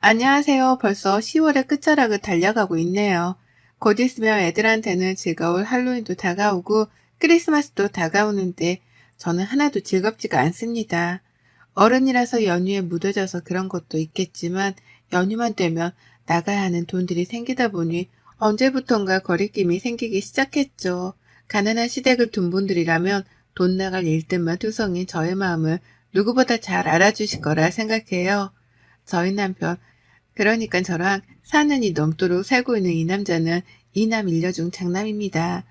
안녕하세요. 벌써 10월의 끝자락을 달려가고 있네요. 곧 있으면 애들한테는 즐거울 할로윈도 다가오고 크리스마스도 다가오는데 저는 하나도 즐겁지가 않습니다. 어른이라서 연휴에 무뎌져서 그런 것도 있겠지만 연휴만 되면 나가야 하는 돈들이 생기다 보니 언제부턴가 거리낌이 생기기 시작했죠. 가난한 시댁을 둔 분들이라면 돈 나갈 일들만 투성인 저의 마음을 누구보다 잘 알아주실 거라 생각해요. 저희 남편, 그러니까 저랑 4년이 넘도록 살고 있는 이 남자는 이남 일녀 중 장남입니다.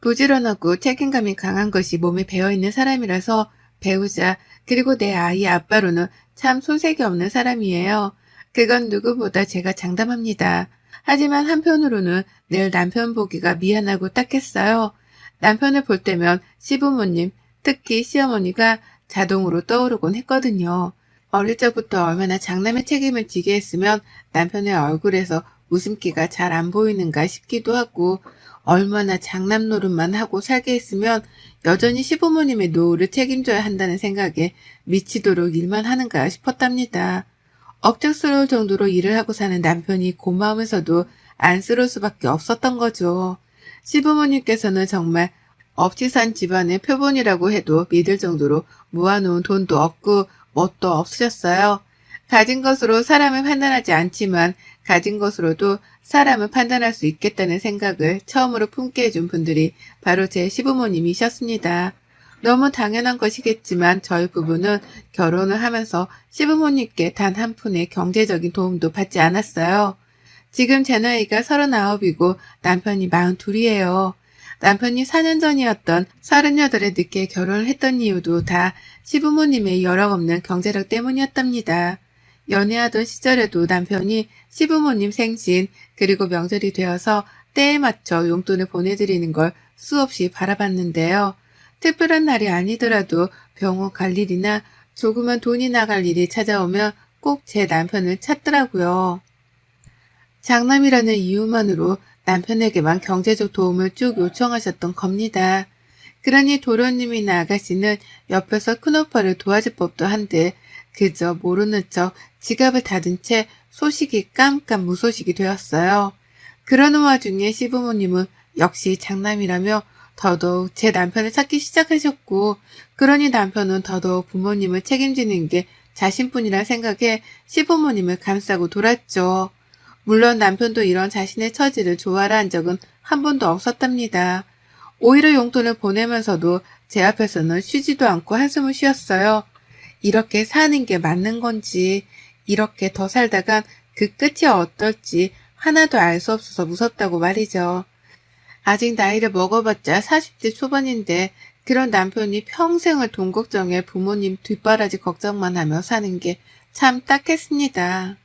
부지런하고 책임감이 강한 것이 몸에 배어있는 사람이라서 배우자 그리고 내 아이 아빠로는 참 손색이 없는 사람이에요. 그건 누구보다 제가 장담합니다. 하지만 한편으로는 늘 남편 보기가 미안하고 딱했어요. 남편을 볼 때면 시부모님, 특히 시어머니가 자동으로 떠오르곤 했거든요. 어릴 적부터 얼마나 장남의 책임을 지게 했으면 남편의 얼굴에서 웃음기가 잘 안 보이는가 싶기도 하고, 얼마나 장남 노릇만 하고 살게 했으면 여전히 시부모님의 노후를 책임져야 한다는 생각에 미치도록 일만 하는가 싶었답니다. 억척스러울 정도로 일을 하고 사는 남편이 고마우면서도 안쓰러울 수밖에 없었던 거죠. 시부모님께서는 정말 없이 산 집안의 표본이라고 해도 믿을 정도로 모아놓은 돈도 없고 뭣도 없으셨어요. 가진 것으로 사람을 판단하지 않지만 가진 것으로도 사람을 판단할 수 있겠다는 생각을 처음으로 품게 해준 분들이 바로 제 시부모님이셨습니다. 너무 당연한 것이겠지만 저희 부부는 결혼을 하면서 시부모님께 단 한 푼의 경제적인 도움도 받지 않았어요. 지금 제 나이가 39이고 남편이 42이에요. 남편이 4년 전이었던 38에 늦게 결혼을 했던 이유도 다 시부모님의 여력 없는 경제력 때문이었답니다. 연애하던 시절에도 남편이 시부모님 생신 그리고 명절이 되어서 때에 맞춰 용돈을 보내드리는 걸 수없이 바라봤는데요. 특별한 날이 아니더라도 병원 갈 일이나 조그만 돈이 나갈 일이 찾아오면 꼭 제 남편을 찾더라고요. 장남이라는 이유만으로 남편에게만 경제적 도움을 쭉 요청하셨던 겁니다. 그러니 도련님이나 아가씨는 옆에서 큰오빠를 도와줄 법도 한데 그저 모르는 척 지갑을 닫은 채 소식이 깜깜 무소식이 되었어요. 그러는 와중에 시부모님은 역시 장남이라며 더더욱 제 남편을 찾기 시작하셨고, 그러니 남편은 더더욱 부모님을 책임지는 게 자신뿐이라 생각해 시부모님을 감싸고 돌았죠. 물론 남편도 이런 자신의 처지를 좋아라 한 적은 한 번도 없었답니다. 오히려 용돈을 보내면서도 제 앞에서는 쉬지도 않고 한숨을 쉬었어요. 이렇게 사는 게 맞는 건지, 이렇게 더 살다간 그 끝이 어떨지 하나도 알 수 없어서 무섭다고 말이죠. 아직 나이를 먹어봤자 40대 초반인데 그런 남편이 평생을 돈 걱정에 부모님 뒷바라지 걱정만 하며 사는 게 참 딱했습니다.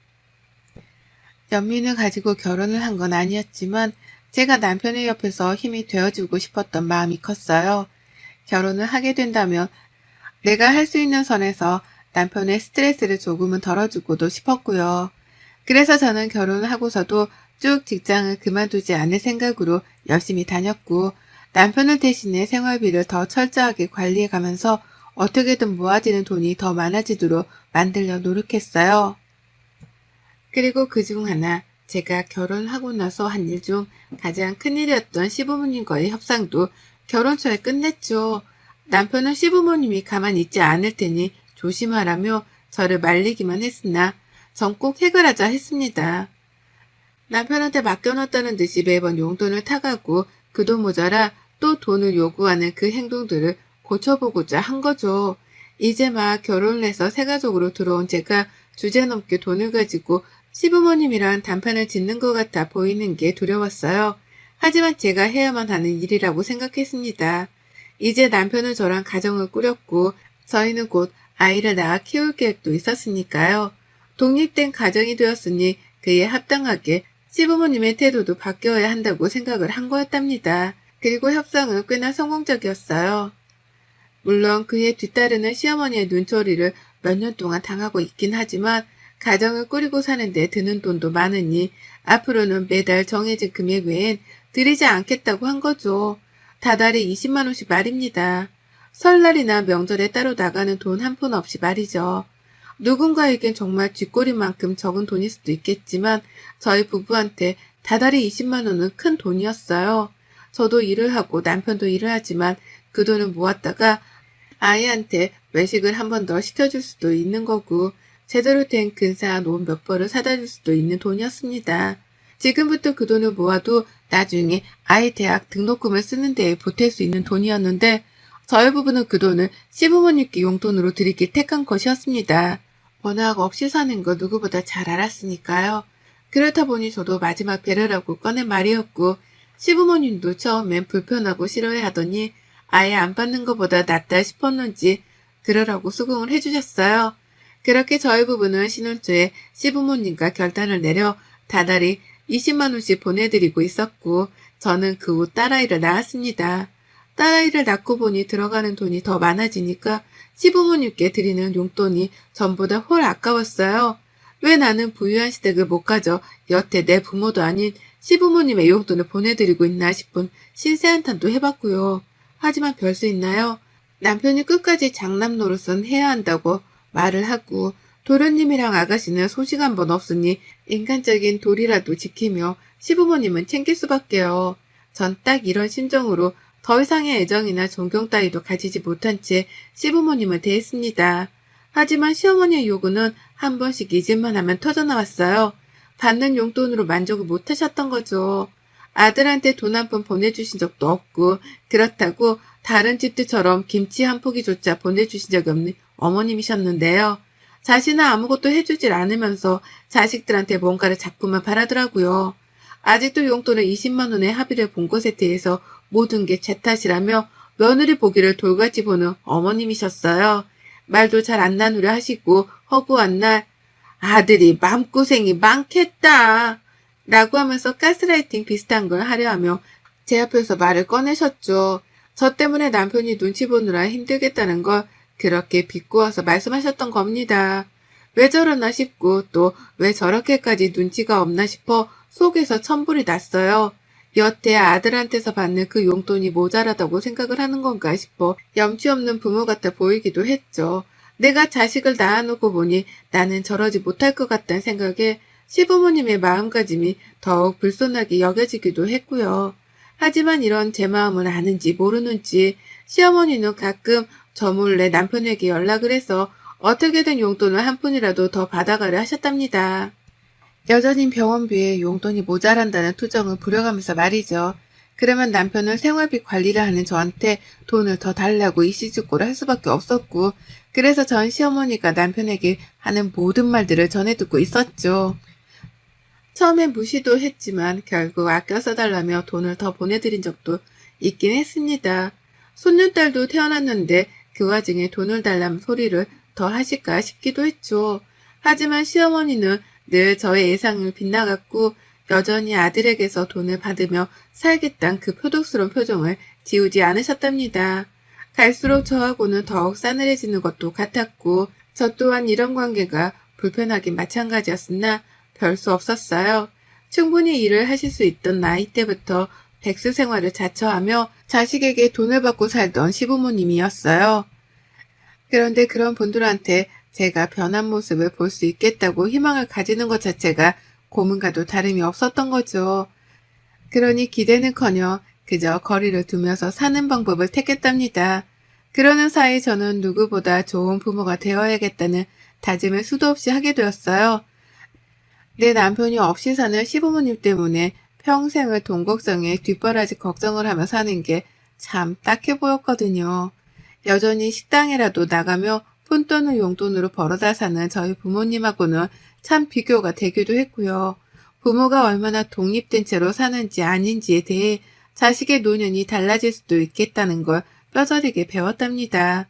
연민을 가지고 결혼을 한 건 아니었지만 제가 남편의 옆에서 힘이 되어주고 싶었던 마음이 컸어요. 결혼을 하게 된다면 내가 할 수 있는 선에서 남편의 스트레스를 조금은 덜어주고도 싶었고요. 그래서 저는 결혼을 하고서도 쭉 직장을 그만두지 않을 생각으로 열심히 다녔고 남편을 대신해 생활비를 더 철저하게 관리해가면서 어떻게든 모아지는 돈이 더 많아지도록 만들려 노력했어요. 그리고 그중 하나 제가 결혼하고 나서 한 일 중 가장 큰일이었던 시부모님과의 협상도 결혼 초에 끝냈죠. 남편은 시부모님이 가만히 있지 않을 테니 조심하라며 저를 말리기만 했으나 전 꼭 해결하자 했습니다. 남편한테 맡겨놨다는 듯이 매번 용돈을 타가고 그 돈 모자라 또 돈을 요구하는 그 행동들을 고쳐보고자 한 거죠. 이제 막 결혼을 해서 새가족으로 들어온 제가 주제넘게 돈을 가지고 시부모님이랑 단판을 짓는 것 같아 보이는 게 두려웠어요. 하지만 제가 해야만 하는 일이라고 생각했습니다. 이제 남편은 저랑 가정을 꾸렸고 저희는 곧 아이를 낳아 키울 계획도 있었으니까요. 독립된 가정이 되었으니 그에 합당하게 시부모님의 태도도 바뀌어야 한다고 생각을 한 거였답니다. 그리고 협상은 꽤나 성공적이었어요. 물론 그에 뒤따르는 시어머니의 눈초리를 몇 년 동안 당하고 있긴 하지만 가정을 꾸리고 사는데 드는 돈도 많으니 앞으로는 매달 정해진 금액 외엔 드리지 않겠다고 한 거죠. 다달이 20만 원씩 말입니다. 설날이나 명절에 따로 나가는 돈 한 푼 없이 말이죠. 누군가에겐 정말 쥐꼬리만큼 적은 돈일 수도 있겠지만 저희 부부한테 다달이 20만 원은 큰 돈이었어요. 저도 일을 하고 남편도 일을 하지만 그 돈을 모았다가 아이한테 외식을 한 번 더 시켜줄 수도 있는 거고 제대로 된 근사한 옷 몇 벌을 사다 줄 수도 있는 돈이었습니다. 지금부터 그 돈을 모아도 나중에 아이 대학 등록금을 쓰는 데에 보탤 수 있는 돈이었는데 저희 부부는 그 돈을 시부모님께 용돈으로 드리길 택한 것이었습니다. 워낙 없이 사는 거 누구보다 잘 알았으니까요. 그렇다 보니 저도 마지막 배려라고 꺼낸 말이었고 시부모님도 처음엔 불편하고 싫어해하더니 아예 안 받는 것보다 낫다 싶었는지 그러라고 수긍을 해주셨어요. 그렇게 저희 부부는 신혼 초에 시부모님과 결단을 내려 다달이 20만 원씩 보내드리고 있었고 저는 그 후 딸아이를 낳았습니다. 딸아이를 낳고 보니 들어가는 돈이 더 많아지니까 시부모님께 드리는 용돈이 전보다 홀 아까웠어요. 왜 나는 부유한 시댁을 못 가져 여태 내 부모도 아닌 시부모님의 용돈을 보내드리고 있나 싶은 신세한탄도 해봤고요. 하지만 별 수 있나요? 남편이 끝까지 장남 노릇은 해야 한다고 말을 하고 도련님이랑 아가씨는 소식 한 번 없으니 인간적인 도리라도 지키며 시부모님은 챙길 수밖에요. 전 딱 이런 심정으로 더 이상의 애정이나 존경 따위도 가지지 못한 채 시부모님을 대했습니다. 하지만 시어머니의 요구는 한 번씩 잊을만 하면 터져나왔어요. 받는 용돈으로 만족을 못하셨던 거죠. 아들한테 돈 한 푼 보내주신 적도 없고 그렇다고 다른 집들처럼 김치 한 포기조차 보내주신 적이 없는 어머님이셨는데요. 자신은 아무것도 해주질 않으면서 자식들한테 뭔가를 자꾸만 바라더라고요. 아직도 용돈을 20만 원의 합의를 본 것에 대해서 모든 게 제 탓이라며 며느리 보기를 돌같이 보는 어머님이셨어요. 말도 잘 안 나누려 하시고 허구한 날 아들이 마음고생이 많겠다 라고 하면서 가스라이팅 비슷한 걸 하려 하며 제 앞에서 말을 꺼내셨죠. 저 때문에 남편이 눈치 보느라 힘들겠다는 걸 그렇게 비꼬아서 말씀하셨던 겁니다. 왜 저러나 싶고 또 왜 저렇게까지 눈치가 없나 싶어 속에서 천불이 났어요. 여태 아들한테서 받는 그 용돈이 모자라다고 생각을 하는 건가 싶어 염치 없는 부모 같아 보이기도 했죠. 내가 자식을 낳아놓고 보니 나는 저러지 못할 것 같다는 생각에 시부모님의 마음가짐이 더욱 불손하게 여겨지기도 했고요. 하지만 이런 제 마음을 아는지 모르는지 시어머니는 가끔 저 몰래 남편에게 연락을 해서 어떻게든 용돈을 한 푼이라도 더 받아가려 하셨답니다. 여전히 병원비에 용돈이 모자란다는 투정을 부려가면서 말이죠. 그러면 남편은 생활비 관리를 하는 저한테 돈을 더 달라고 이씨죽고를 할 수밖에 없었고 그래서 전 시어머니가 남편에게 하는 모든 말들을 전해 듣고 있었죠. 처음엔 무시도 했지만 결국 아껴 써달라며 돈을 더 보내드린 적도 있긴 했습니다. 손녀딸도 태어났는데 그 와중에 돈을 달라는 소리를 더 하실까 싶기도 했죠. 하지만 시어머니는 늘 저의 예상을 빗나갔고 여전히 아들에게서 돈을 받으며 살겠다는 그 표독스러운 표정을 지우지 않으셨답니다. 갈수록 저하고는 더욱 싸늘해지는 것도 같았고 저 또한 이런 관계가 불편하긴 마찬가지였으나 별 수 없었어요. 충분히 일을 하실 수 있던 나이 때부터 백수 생활을 자처하며 자식에게 돈을 받고 살던 시부모님이었어요. 그런데 그런 분들한테 제가 변한 모습을 볼 수 있겠다고 희망을 가지는 것 자체가 고문과도 다름이 없었던 거죠. 그러니 기대는커녕 그저 거리를 두면서 사는 방법을 택했답니다. 그러는 사이 저는 누구보다 좋은 부모가 되어야겠다는 다짐을 수도 없이 하게 되었어요. 내 남편이 없이 사는 시부모님 때문에 평생을 돈 걱정에 뒷바라지 걱정을 하며 사는 게 참 딱해 보였거든요. 여전히 식당이라도 나가며 푼 돈을 용돈으로 벌어다 사는 저희 부모님하고는 참 비교가 되기도 했고요. 부모가 얼마나 독립된 채로 사는지 아닌지에 대해 자식의 노년이 달라질 수도 있겠다는 걸 뼈저리게 배웠답니다.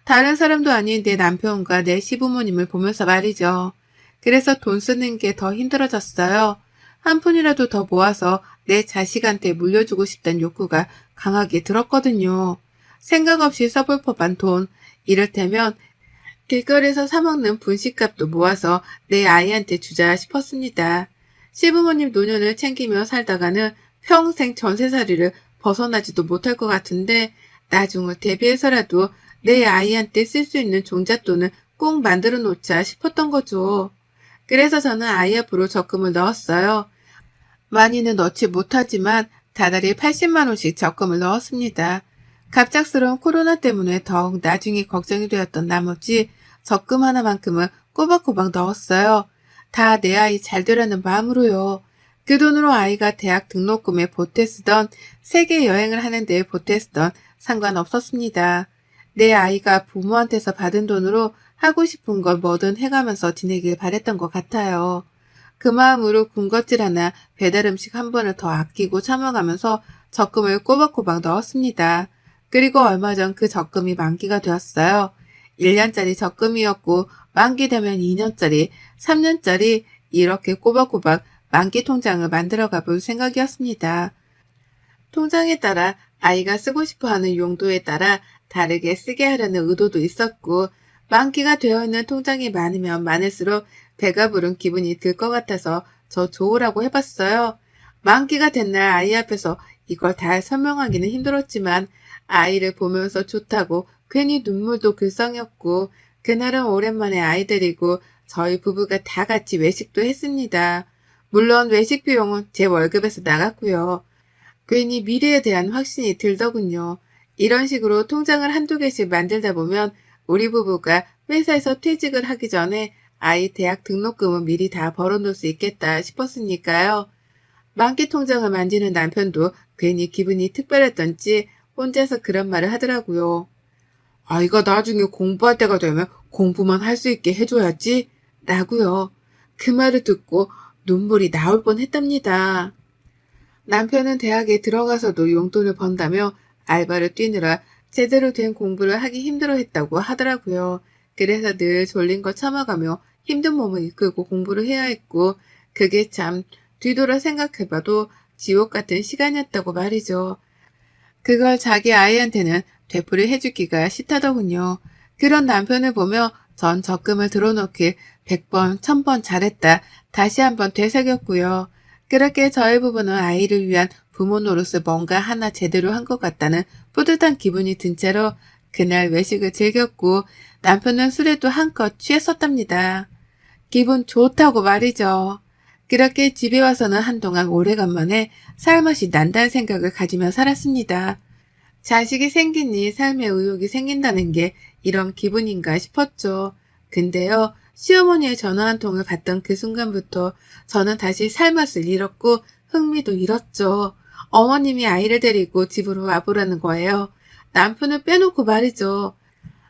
다른 사람도 아닌 내 남편과 내 시부모님을 보면서 말이죠. 그래서 돈 쓰는 게 더 힘들어졌어요. 한 푼이라도 더 모아서 내 자식한테 물려주고 싶다는 욕구가 강하게 들었거든요. 생각 없이 써볼 법한 돈, 이를테면 길거리에서 사먹는 분식값도 모아서 내 아이한테 주자 싶었습니다. 시부모님 노년을 챙기며 살다가는 평생 전세살이를 벗어나지도 못할 것 같은데 나중을 대비해서라도 내 아이한테 쓸 수 있는 종잣돈을 꼭 만들어 놓자 싶었던 거죠. 그래서 저는 아이 앞으로 적금을 넣었어요. 많이는 넣지 못하지만 다달이 80만 원씩 적금을 넣었습니다. 갑작스러운 코로나 때문에 더욱 나중에 걱정이 되었던 나머지 적금 하나만큼은 꼬박꼬박 넣었어요. 다 내 아이 잘 되라는 마음으로요. 그 돈으로 아이가 대학 등록금에 보태 쓰던, 세계 여행을 하는 데 보태 쓰던 상관없었습니다. 내 아이가 부모한테서 받은 돈으로 하고 싶은 걸 뭐든 해가면서 지내길 바랬던 것 같아요. 그 마음으로 군것질 하나, 배달 음식 한 번을 더 아끼고 참아가면서 적금을 꼬박꼬박 넣었습니다. 그리고 얼마 전 그 적금이 만기가 되었어요. 1년짜리 적금이었고 만기 되면 2년짜리, 3년짜리 이렇게 꼬박꼬박 만기 통장을 만들어가 볼 생각이었습니다. 통장에 따라 아이가 쓰고 싶어하는 용도에 따라 다르게 쓰게 하려는 의도도 있었고, 만기가 되어 있는 통장이 많으면 많을수록 배가 부른 기분이 들 것 같아서 저 좋으라고 해봤어요. 만기가 된 날 아이 앞에서 이걸 다 설명하기는 힘들었지만 아이를 보면서 좋다고 괜히 눈물도 글썽였고, 그날은 오랜만에 아이 데리고 저희 부부가 다 같이 외식도 했습니다. 물론 외식 비용은 제 월급에서 나갔고요. 괜히 미래에 대한 확신이 들더군요. 이런 식으로 통장을 한두 개씩 만들다 보면 우리 부부가 회사에서 퇴직을 하기 전에 아이 대학 등록금은 미리 다 벌어놓을 수 있겠다 싶었으니까요. 만기 통장을 만지는 남편도 괜히 기분이 특별했던지 혼자서 그런 말을 하더라고요. 아이가 나중에 공부할 때가 되면 공부만 할 수 있게 해줘야지 라고요. 그 말을 듣고 눈물이 나올 뻔했답니다. 남편은 대학에 들어가서도 용돈을 번다며 알바를 뛰느라 제대로 된 공부를 하기 힘들어했다고 하더라고요. 그래서 늘 졸린 걸 참아가며 힘든 몸을 이끌고 공부를 해야 했고, 그게 참 뒤돌아 생각해봐도 지옥 같은 시간이었다고 말이죠. 그걸 자기 아이한테는 되풀이 해주기가 싫다더군요. 그런 남편을 보며 전 적금을 들어놓길 100번, 1000번 잘했다 다시 한번 되새겼고요. 그렇게 저희 부부는 아이를 위한 부모 노릇을 뭔가 하나 제대로 한 것 같다는 뿌듯한 기분이 든 채로 그날 외식을 즐겼고, 남편은 술에도 한껏 취했었답니다. 기분 좋다고 말이죠. 그렇게 집에 와서는 한동안 오래간만에 살맛이 난다는 생각을 가지며 살았습니다. 자식이 생기니 삶에 의욕이 생긴다는 게 이런 기분인가 싶었죠. 근데요, 시어머니의 전화 한 통을 받던 그 순간부터 저는 다시 살맛을 잃었고 흥미도 잃었죠. 어머님이 아이를 데리고 집으로 와보라는 거예요. 남편을 빼놓고 말이죠.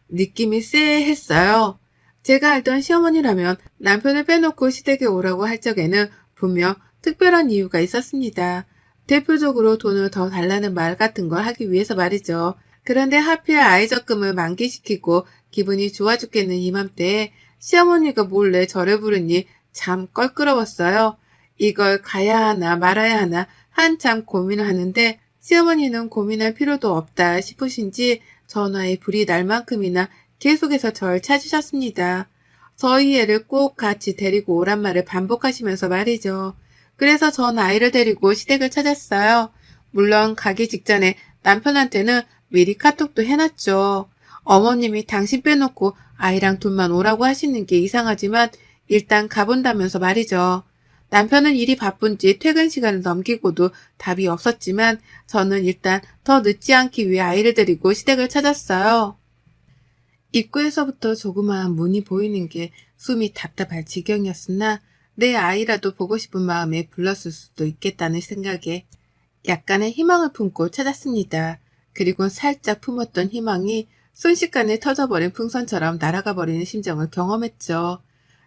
느낌이 쎄했어요. 제가 알던 시어머니라면 남편을 빼놓고 시댁에 오라고 할 적에는 분명 특별한 이유가 있었습니다. 대표적으로 돈을 더 달라는 말 같은 걸 하기 위해서 말이죠. 그런데 하필 아이 적금을 만기시키고 기분이 좋아 죽겠는 이맘때에 시어머니가 몰래 저를 부르니 참 껄끄러웠어요. 이걸 가야 하나 말아야 하나 한참 고민을 하는데 시어머니는 고민할 필요도 없다 싶으신지 전화에 불이 날 만큼이나 계속해서 절 찾으셨습니다. 저희 애를 꼭 같이 데리고 오란 말을 반복하시면서 말이죠. 그래서 전 아이를 데리고 시댁을 찾았어요. 물론 가기 직전에 남편한테는 미리 카톡도 해놨죠. 어머님이 당신 빼놓고 아이랑 둘만 오라고 하시는 게 이상하지만 일단 가본다면서 말이죠. 남편은 일이 바쁜지 퇴근 시간을 넘기고도 답이 없었지만 저는 일단 더 늦지 않기 위해 아이를 데리고 시댁을 찾았어요. 입구에서부터 조그마한 문이 보이는 게 숨이 답답할 지경이었으나 내 아이라도 보고 싶은 마음에 불렀을 수도 있겠다는 생각에 약간의 희망을 품고 찾았습니다. 그리고 살짝 품었던 희망이 순식간에 터져버린 풍선처럼 날아가 버리는 심정을 경험했죠.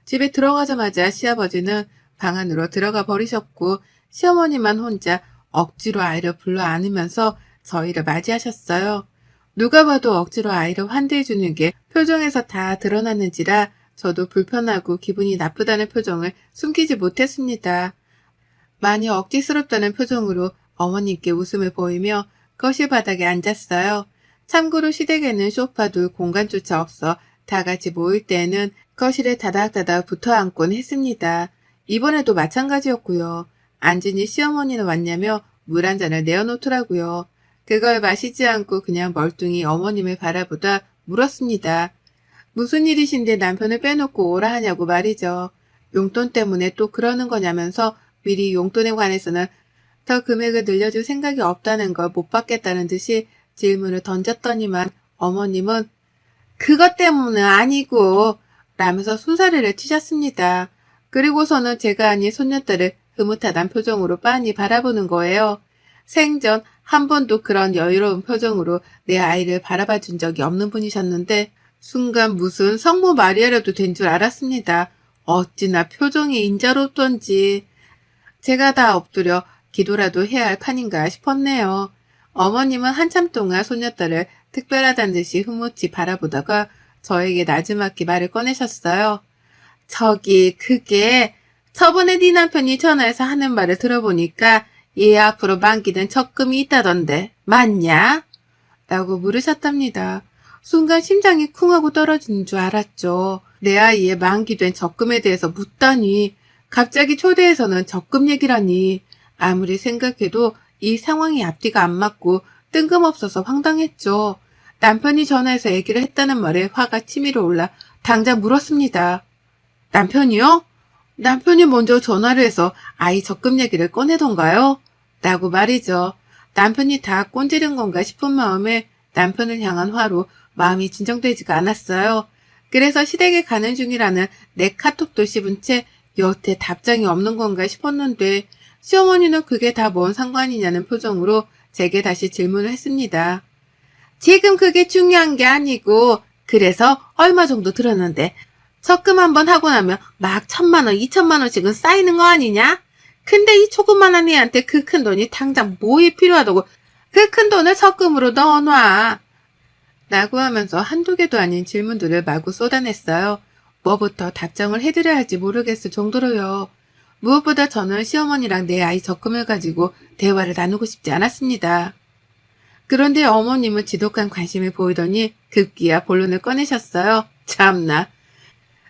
집에 들어가자마자 시아버지는 방 안으로 들어가 버리셨고 시어머니만 혼자 억지로 아이를 불러 안으면서 저희를 맞이하셨어요. 누가 봐도 억지로 아이를 환대해주는 게 표정에서 다 드러났는지라 저도 불편하고 기분이 나쁘다는 표정을 숨기지 못했습니다. 많이 억지스럽다는 표정으로 어머님께 웃음을 보이며 거실 바닥에 앉았어요. 참고로 시댁에는 소파도 공간조차 없어 다 같이 모일 때에는 거실에 다닥다닥 붙어 앉곤 했습니다. 이번에도 마찬가지였고요. 앉으니 시어머니는 왔냐며 물 한 잔을 내어놓더라고요. 그걸 마시지 않고 그냥 멀뚱히 어머님을 바라보다 물었습니다. 무슨 일이신데 남편을 빼놓고 오라 하냐고 말이죠. 용돈 때문에 또 그러는 거냐면서 미리 용돈에 관해서는 더 금액을 늘려줄 생각이 없다는 걸 못 받겠다는 듯이 질문을 던졌더니만 어머님은 그것 때문은 아니고 라면서 순사리를 치셨습니다. 그리고서는 제가 아닌 손녀딸을 흐뭇하단 표정으로 빤히 바라보는 거예요. 생전 한 번도 그런 여유로운 표정으로 내 아이를 바라봐 준 적이 없는 분이셨는데 순간 무슨 성모 마리아라도 된 줄 알았습니다. 어찌나 표정이 인자롭던지 제가 다 엎드려 기도라도 해야 할 판인가 싶었네요. 어머님은 한참 동안 손녀딸을 특별하다는 듯이 흐뭇이 바라보다가 저에게 나지막히 말을 꺼내셨어요. 저기 그게 저번에 네 남편이 전화해서 하는 말을 들어보니까 얘 앞으로 만기된 적금이 있다던데 맞냐? 라고 물으셨답니다. 순간 심장이 쿵 하고 떨어지는 줄 알았죠. 내 아이의 만기된 적금에 대해서 묻다니 갑자기 초대해서는 적금 얘기라니 아무리 생각해도 이 상황이 앞뒤가 안 맞고 뜬금없어서 황당했죠. 남편이 전화해서 얘기를 했다는 말에 화가 치밀어 올라 당장 물었습니다. 남편이요? 남편이 먼저 전화를 해서 아이 적금 얘기를 꺼내던가요? 라고 말이죠. 남편이 다 꼰지른 건가 싶은 마음에 남편을 향한 화로 마음이 진정되지가 않았어요. 그래서 시댁에 가는 중이라는 내 카톡도 씹은 채 여태 답장이 없는 건가 싶었는데 시어머니는 그게 다 뭔 상관이냐는 표정으로 제게 다시 질문을 했습니다. 지금 그게 중요한 게 아니고 그래서 얼마 정도 들었는데 적금 한번 하고 나면 막 1,000만 원, 2,000만 원씩은 쌓이는 거 아니냐? 근데 이 조그만한 애한테 그 큰 돈이 당장 뭐에 필요하다고 그 큰 돈을 적금으로 넣어놔. 라고 하면서 한두 개도 아닌 질문들을 마구 쏟아냈어요. 뭐부터 답장을 해드려야 할지 모르겠을 정도로요. 무엇보다 저는 시어머니랑 내 아이 적금을 가지고 대화를 나누고 싶지 않았습니다. 그런데 어머님은 지독한 관심을 보이더니 급기야 본론을 꺼내셨어요. 참나.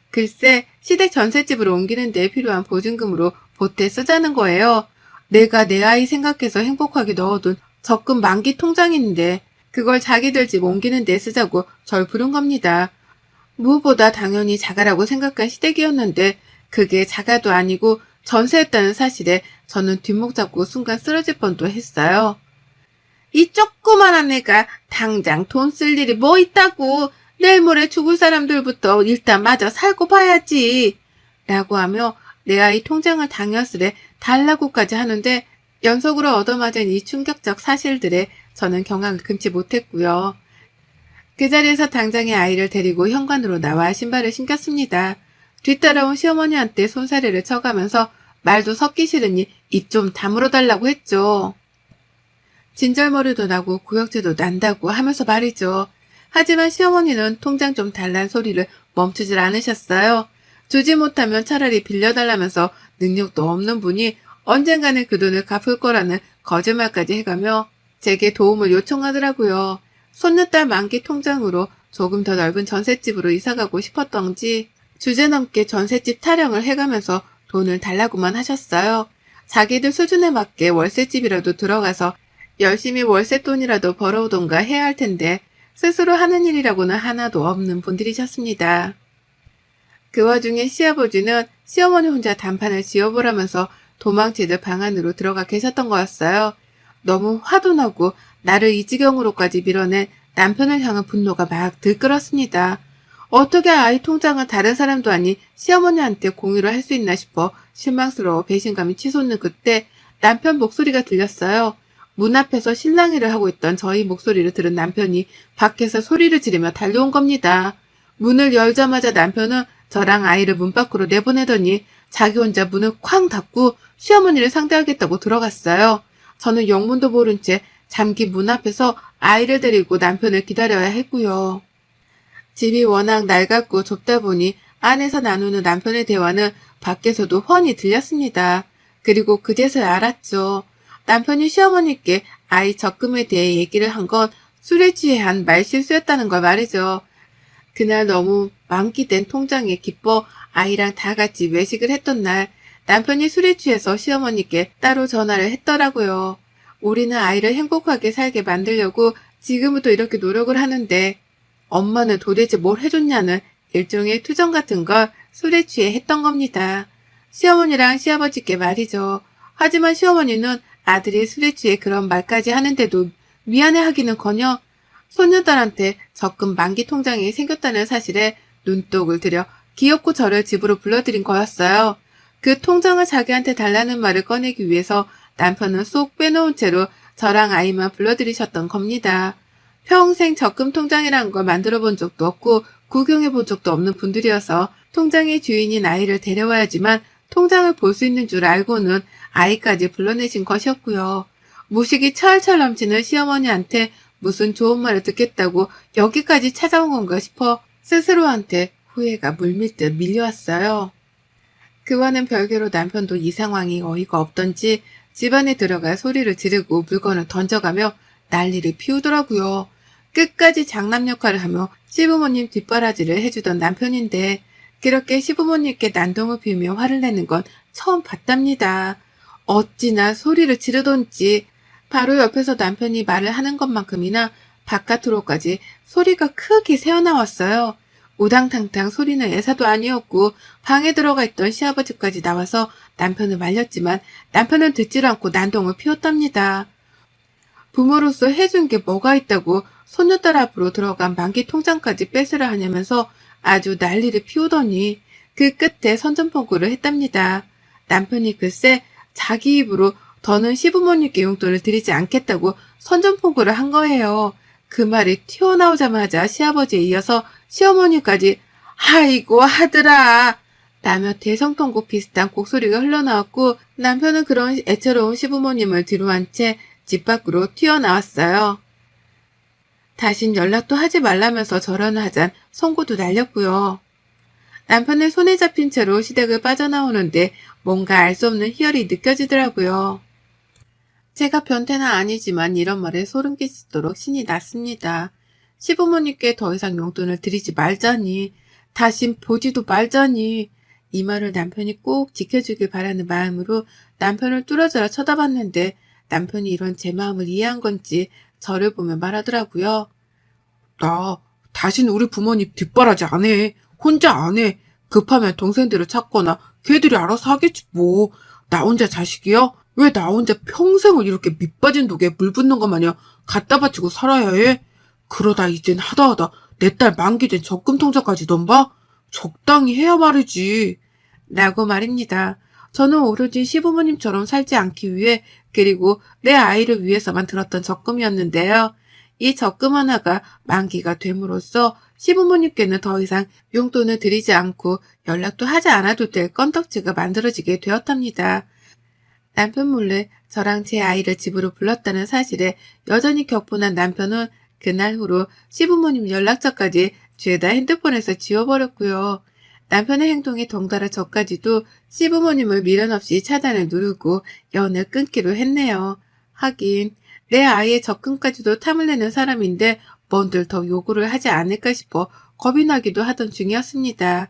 글쎄 시댁 전셋집으로 옮기는 데 필요한 보증금으로 보태 쓰자는 거예요. 내가 내 아이 생각해서 행복하게 넣어둔 적금 만기 통장인데 그걸 자기들 집 옮기는 데 쓰자고 절 부른 겁니다. 무엇보다 당연히 자가라고 생각한 시댁이었는데 그게 자가도 아니고 전세였다는 사실에 저는 뒷목 잡고 순간 쓰러질 뻔도 했어요. 이 조그만한 애가 당장 돈 쓸 일이 뭐 있다고 내일 모레 죽을 사람들부터 일단 마저 살고 봐야지 라고 하며 내 아이 통장을 당연스레 달라고까지 하는데 연속으로 얻어맞은 이 충격적 사실들에 저는 경악을 금치 못했고요. 그 자리에서 당장의 아이를 데리고 현관으로 나와 신발을 신겼습니다. 뒤따라온 시어머니한테 손사래를 쳐가면서 말도 섞기 싫으니 입 좀 다물어 달라고 했죠. 진절머리도 나고 구역질도 난다고 하면서 말이죠. 하지만 시어머니는 통장 좀 달란 소리를 멈추질 않으셨어요. 주지 못하면 차라리 빌려달라면서 능력도 없는 분이 언젠가는 그 돈을 갚을 거라는 거짓말까지 해가며 제게 도움을 요청하더라고요. 손녀딸 만기 통장으로 조금 더 넓은 전셋집으로 이사가고 싶었던지 주제넘게 전셋집 타령을 해가면서 돈을 달라고만 하셨어요. 자기들 수준에 맞게 월세집이라도 들어가서 열심히 월세돈이라도 벌어오던가 해야 할 텐데 스스로 하는 일이라고는 하나도 없는 분들이셨습니다. 그 와중에 시아버지는 시어머니 혼자 단판을 지어보라면서 도망치듯 방 안으로 들어가 계셨던 거였어요. 너무 화도 나고 나를 이 지경으로까지 밀어낸 남편을 향한 분노가 막 들끓었습니다. 어떻게 아이 통장은 다른 사람도 아닌 시어머니한테 공유를 할 수 있나 싶어 실망스러워 배신감이 치솟는 그때 남편 목소리가 들렸어요. 문 앞에서 실랑이를 하고 있던 저희 목소리를 들은 남편이 밖에서 소리를 지르며 달려온 겁니다. 문을 열자마자 남편은 저랑 아이를 문 밖으로 내보내더니 자기 혼자 문을 쾅 닫고 시어머니를 상대하겠다고 들어갔어요. 저는 영문도 모른 채 잠긴 문 앞에서 아이를 데리고 남편을 기다려야 했고요. 집이 워낙 낡았고 좁다 보니 안에서 나누는 남편의 대화는 밖에서도 훤히 들렸습니다. 그리고 그제서야 알았죠. 남편이 시어머니께 아이 적금에 대해 얘기를 한 건 술에 취해 한 말실수였다는 걸 말이죠. 그날 너무 만기된 통장에 기뻐 아이랑 다 같이 외식을 했던 날 남편이 술에 취해서 시어머니께 따로 전화를 했더라고요. 우리는 아이를 행복하게 살게 만들려고 지금부터 이렇게 노력을 하는데 엄마는 도대체 뭘 해줬냐는 일종의 투정 같은 걸 술에 취해 했던 겁니다. 시어머니랑 시아버지께 말이죠. 하지만 시어머니는 아들이 술에 취해 그런 말까지 하는데도 미안해하기는커녕 손녀딸한테 적금 만기 통장이 생겼다는 사실에 눈독을 들여 기어코 저를 집으로 불러들인 거였어요. 그 통장을 자기한테 달라는 말을 꺼내기 위해서 남편은 쏙 빼놓은 채로 저랑 아이만 불러들이셨던 겁니다. 평생 적금 통장이라는 걸 만들어 본 적도 없고 구경해 본 적도 없는 분들이어서 통장의 주인인 아이를 데려와야지만 통장을 볼 수 있는 줄 알고는 아이까지 불러내신 것이었고요. 무식이 철철 넘치는 시어머니한테 무슨 좋은 말을 듣겠다고 여기까지 찾아온 건가 싶어 스스로한테 후회가 물밀듯 밀려왔어요. 그와는 별개로 남편도 이 상황이 어이가 없던지 집안에 들어가 소리를 지르고 물건을 던져가며 난리를 피우더라고요. 끝까지 장남 역할을 하며 시부모님 뒷바라지를 해주던 남편인데 그렇게 시부모님께 난동을 피우며 화를 내는 건 처음 봤답니다. 어찌나 소리를 지르던지 바로 옆에서 남편이 말을 하는 것만큼이나 바깥으로까지 소리가 크게 새어나왔어요. 우당탕탕 소리는 애사도 아니었고 방에 들어가 있던 시아버지까지 나와서 남편을 말렸지만 남편은 듣지를 않고 난동을 피웠답니다. 부모로서 해준 게 뭐가 있다고 손녀딸 앞으로 들어간 만기 통장까지 뺏으려 하냐면서 아주 난리를 피우더니 그 끝에 선전포고를 했답니다. 남편이 글쎄 자기 입으로 더는 시부모님께 용돈을 드리지 않겠다고 선전포고를 한 거예요. 그 말이 튀어나오자마자 시아버지에 이어서 시어머니까지 아이고 하더라 라며 대성통곡 비슷한 곡소리가 흘러나왔고 남편은 그런 애처로운 시부모님을 뒤로한 채 집 밖으로 튀어나왔어요. 다신 연락도 하지 말라면서 절연을 하잔 송구도 날렸고요. 남편의 손에 잡힌 채로 시댁을 빠져나오는데 뭔가 알 수 없는 희열이 느껴지더라고요. 제가 변태는 아니지만 이런 말에 소름 끼치도록 신이 났습니다. 시부모님께 더 이상 용돈을 드리지 말자니, 다신 보지도 말자니, 이 말을 남편이 꼭 지켜주길 바라는 마음으로 남편을 뚫어져라 쳐다봤는데 남편이 이런 제 마음을 이해한 건지 저를 보며 말하더라고요. 나 다신 우리 부모님 뒷바라지 안 해. 혼자 안 해. 급하면 동생들을 찾거나 걔들이 알아서 하겠지 뭐. 나 혼자 자식이야? 왜 나 혼자 평생을 이렇게 밑빠진 독에 물 붓는 것 마냥 갖다 바치고 살아야 해? 그러다 이젠 하다하다 내 딸 만기된 적금 통장까지 넘봐? 적당히 해야 말이지. 라고 말입니다. 저는 오로지 시부모님처럼 살지 않기 위해 그리고 내 아이를 위해서만 들었던 적금이었는데요. 이 적금 하나가 만기가 됨으로써 시부모님께는 더 이상 용돈을 드리지 않고 연락도 하지 않아도 될 건덕지가 만들어지게 되었답니다. 남편 몰래 저랑 제 아이를 집으로 불렀다는 사실에 여전히 격분한 남편은 그날 후로 시부모님 연락처까지 죄다 핸드폰에서 지워버렸고요. 남편의 행동에 덩달아 저까지도 시부모님을 미련 없이 차단을 누르고 연을 끊기로 했네요. 하긴 내 아이의 적금까지도 탐을 내는 사람인데 뭔들 더 요구를 하지 않을까 싶어 겁이 나기도 하던 중이었습니다.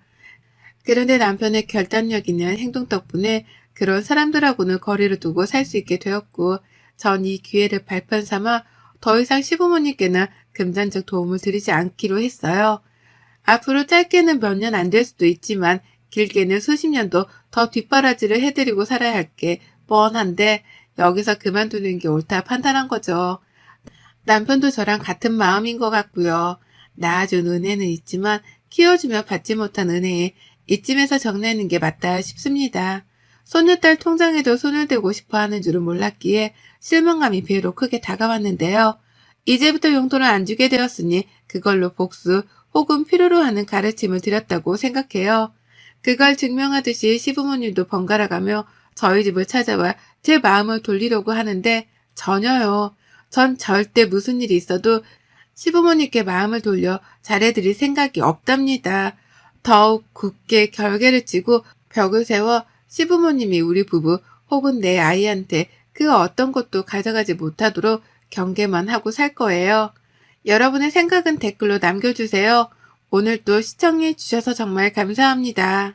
그런데 남편의 결단력 있는 행동 덕분에 그런 사람들하고는 거리를 두고 살 수 있게 되었고 전 이 기회를 발판 삼아 더 이상 시부모님께는 금전적 도움을 드리지 않기로 했어요. 앞으로 짧게는 몇 년 안 될 수도 있지만 길게는 수십 년도 더 뒷바라지를 해드리고 살아야 할 게 뻔한데 여기서 그만두는 게 옳다 판단한 거죠. 남편도 저랑 같은 마음인 것 같고요. 낳아준 은혜는 있지만 키워주며 받지 못한 은혜에 이쯤에서 정리하는 게 맞다 싶습니다. 손녀딸 통장에도 손을 대고 싶어 하는 줄은 몰랐기에 실망감이 배로 크게 다가왔는데요. 이제부터 용돈을 안 주게 되었으니 그걸로 복수 혹은 필요로 하는 가르침을 드렸다고 생각해요. 그걸 증명하듯이 시부모님도 번갈아가며 저희 집을 찾아와 제 마음을 돌리려고 하는데 전혀요. 전 절대 무슨 일이 있어도 시부모님께 마음을 돌려 잘해드릴 생각이 없답니다. 더욱 굳게 결계를 치고 벽을 세워 시부모님이 우리 부부 혹은 내 아이한테 그 어떤 것도 가져가지 못하도록 경계만 하고 살 거예요. 여러분의 생각은 댓글로 남겨주세요. 오늘도 시청해 주셔서 정말 감사합니다.